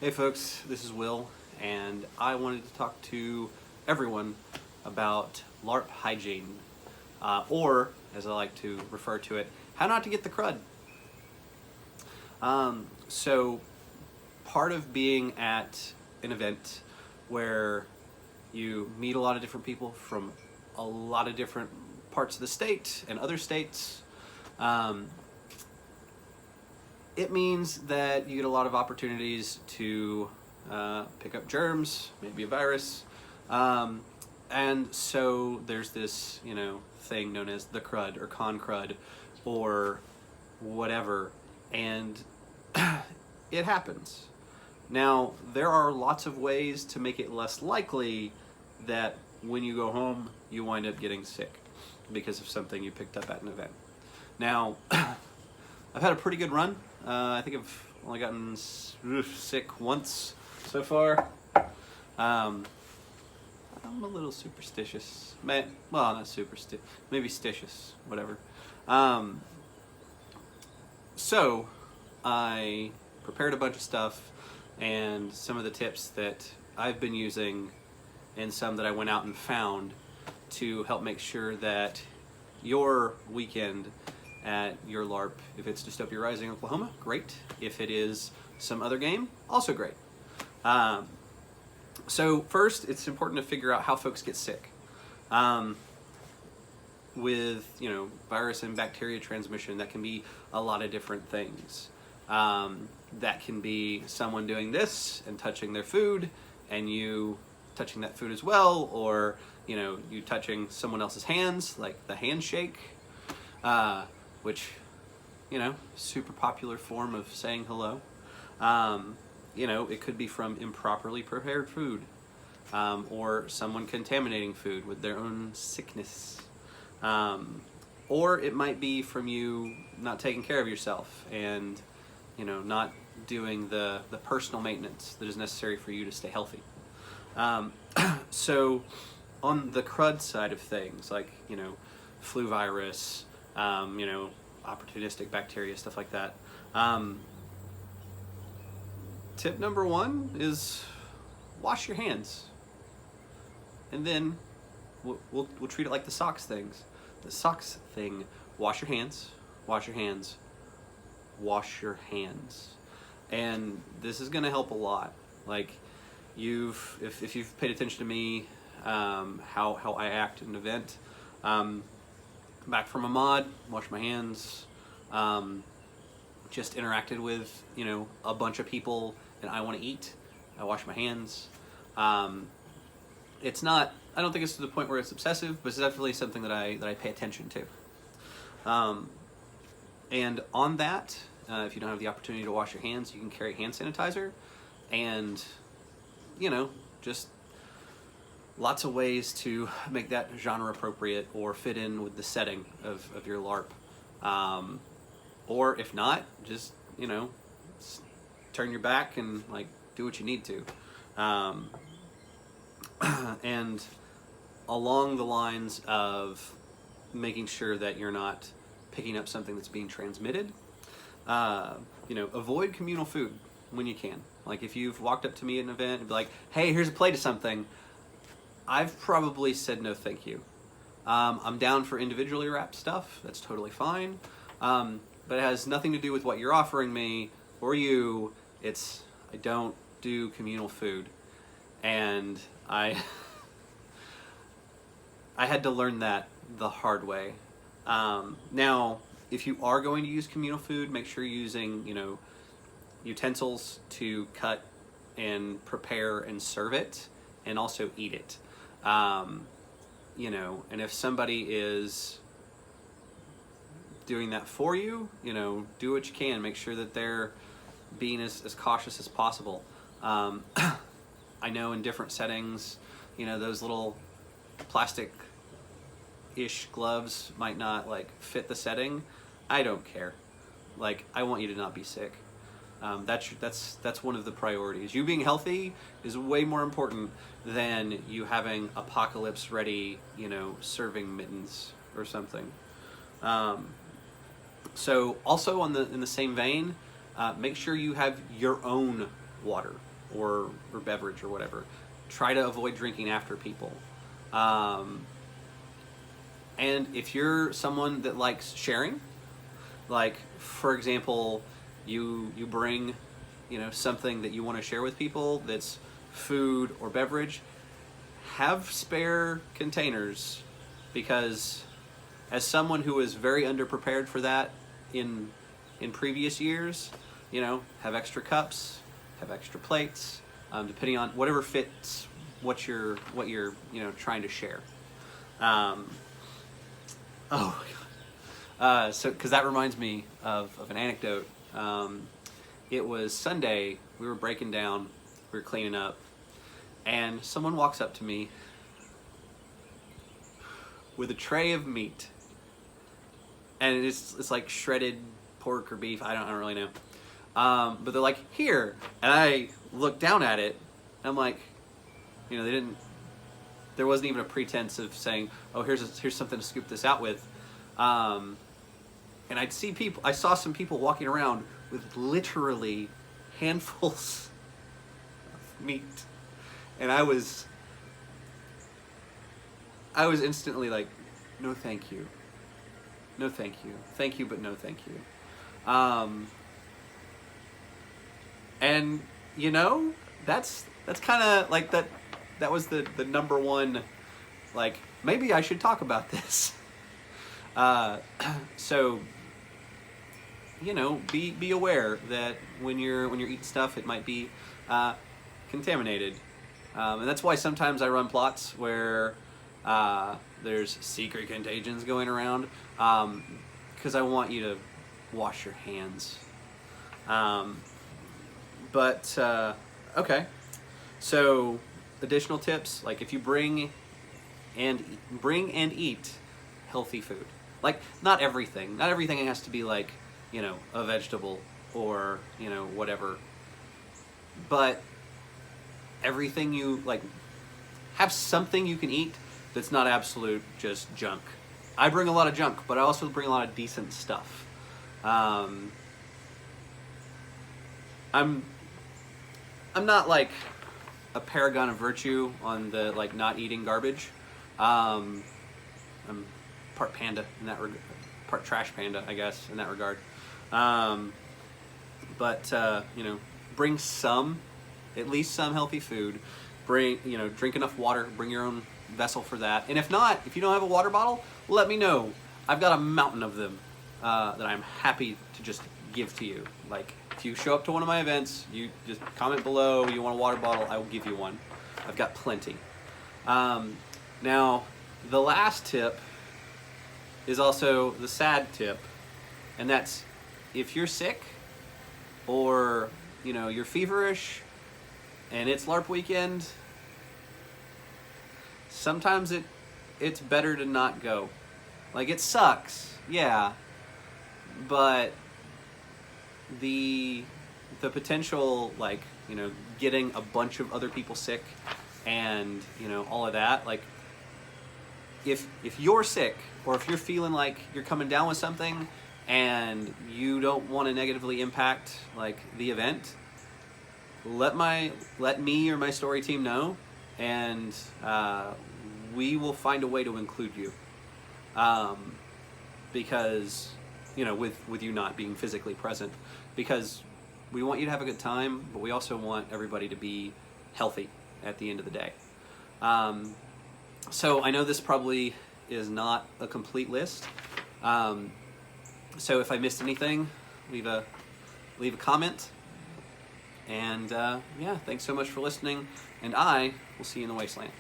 Hey folks, this is Will, and I wanted to talk to everyone about Larp hygiene, or as I like to refer to it, how not to get the crud. So part of being at an event where you meet a lot of different people from a lot of different parts of the state and other states, it means that you get a lot of opportunities to pick up germs, maybe a virus, and so there's this, thing known as the crud or con crud or whatever, and it happens. Now, there are lots of ways to make it less likely that when you go home, you wind up getting sick because of something you picked up at an event. Now, I've had a pretty good run. I think I've only gotten sick once so far. I'm a little superstitious. Well, not superstitious. Maybe stitious. Whatever. So I prepared a bunch of stuff, and some of the tips that I've been using and some that I went out and found to help make sure that your weekend at your LARP, if it's Dystopia Rising Oklahoma, great. If it is some other game, also great. So first, it's important to figure out how folks get sick. With virus and bacteria transmission, that can be a lot of different things. That can be someone doing this and touching their food, and you touching that food as well, or you touching someone else's hands, like the handshake. Which, super popular form of saying hello. It could be from improperly prepared food, or someone contaminating food with their own sickness. Or it might be from you not taking care of yourself and, not doing the personal maintenance that is necessary for you to stay healthy. So on the crud side of things, like, flu virus, opportunistic bacteria, stuff like that. Tip number one is wash your hands, and then we'll treat it like the socks things. The socks thing: wash your hands, wash your hands, wash your hands, and this is going to help a lot. Like if you've paid attention to me, how I act at an event. Back from a mod, wash my hands, just interacted with, a bunch of people and I want to eat, I wash my hands. It's not, I don't think it's to the point where it's obsessive, but it's definitely something that I pay attention to. And on that, if you don't have the opportunity to wash your hands, you can carry hand sanitizer, and, just lots of ways to make that genre appropriate or fit in with the setting of your LARP. Or if not, just, turn your back and do what you need to. And along the lines of making sure that you're not picking up something that's being transmitted, avoid communal food when you can. Like if you've walked up to me at an event and be like, hey, here's a plate of something, I've probably said no thank you. I'm down for individually wrapped stuff, that's totally fine, but it has nothing to do with what you're offering me or you. I don't do communal food, and I had to learn that the hard way. Now, if you are going to use communal food, make sure you're using utensils to cut and prepare and serve it, and also eat it. And if somebody is doing that for you, do what you can. Make sure that they're being as cautious as possible. I know in different settings, those little plastic-ish gloves might not fit the setting. I don't care. I want you to not be sick. That's one of the priorities. You being healthy is way more important than you having apocalypse ready, serving mittens or something. So also in the same vein, make sure you have your own water. or beverage or whatever. Try to avoid drinking after people. And if you're someone that likes sharing, like for example, you bring, something that you want to share with people that's food or beverage, have spare containers, because as someone who was very underprepared for that in previous years, have extra cups, have extra plates, depending on whatever fits what you're trying to share. Oh my God. So because that reminds me of an anecdote. It was Sunday, we were breaking down, we were cleaning up, and someone walks up to me with a tray of meat, and it's like shredded pork or beef, I don't really know, but they're like, here, and I looked down at it, and I'm like, there wasn't even a pretense of saying, oh, here's something to scoop this out with, and I saw some people walking around with literally handfuls of meat, and I was instantly like, no thank you, no thank you, thank you but no thank you. And that's kind of like that was the number one, like, maybe I should talk about this. So be aware that when you're eating stuff, it might be contaminated, and that's why sometimes I run plots where there's secret contagions going around, because I want you to wash your hands. Okay, so additional tips, like if you bring and eat healthy food, like not everything has to be like a vegetable or whatever, but everything you like, have something you can eat that's not absolute just junk. I bring a lot of junk, but I also bring a lot of decent stuff. I'm not like a paragon of virtue on the like not eating garbage. I'm part panda in that regard, part trash panda, I guess, in that regard. Bring at least some healthy food. Drink enough water. Bring your own vessel for that. And if you don't have a water bottle, let me know. I've got a mountain of them that I'm happy to just give to you. Like, if you show up to one of my events, you just comment below, you want a water bottle, I will give you one. I've got plenty. Now, the last tip is also the sad tip, and that's if you're sick or you're feverish and it's LARP weekend, sometimes it's better to not go. Like, it sucks, yeah, but the potential, like, getting a bunch of other people sick and all of that, like, if you're sick or if you're feeling like you're coming down with something and you don't want to negatively impact like the event, let me or my story team know, and we will find a way to include you, because with you not being physically present, because we want you to have a good time, but we also want everybody to be healthy at the end of the day. So I know this probably is not a complete list. So if I missed anything, leave a comment. And yeah, thanks so much for listening, and I will see you in the wasteland.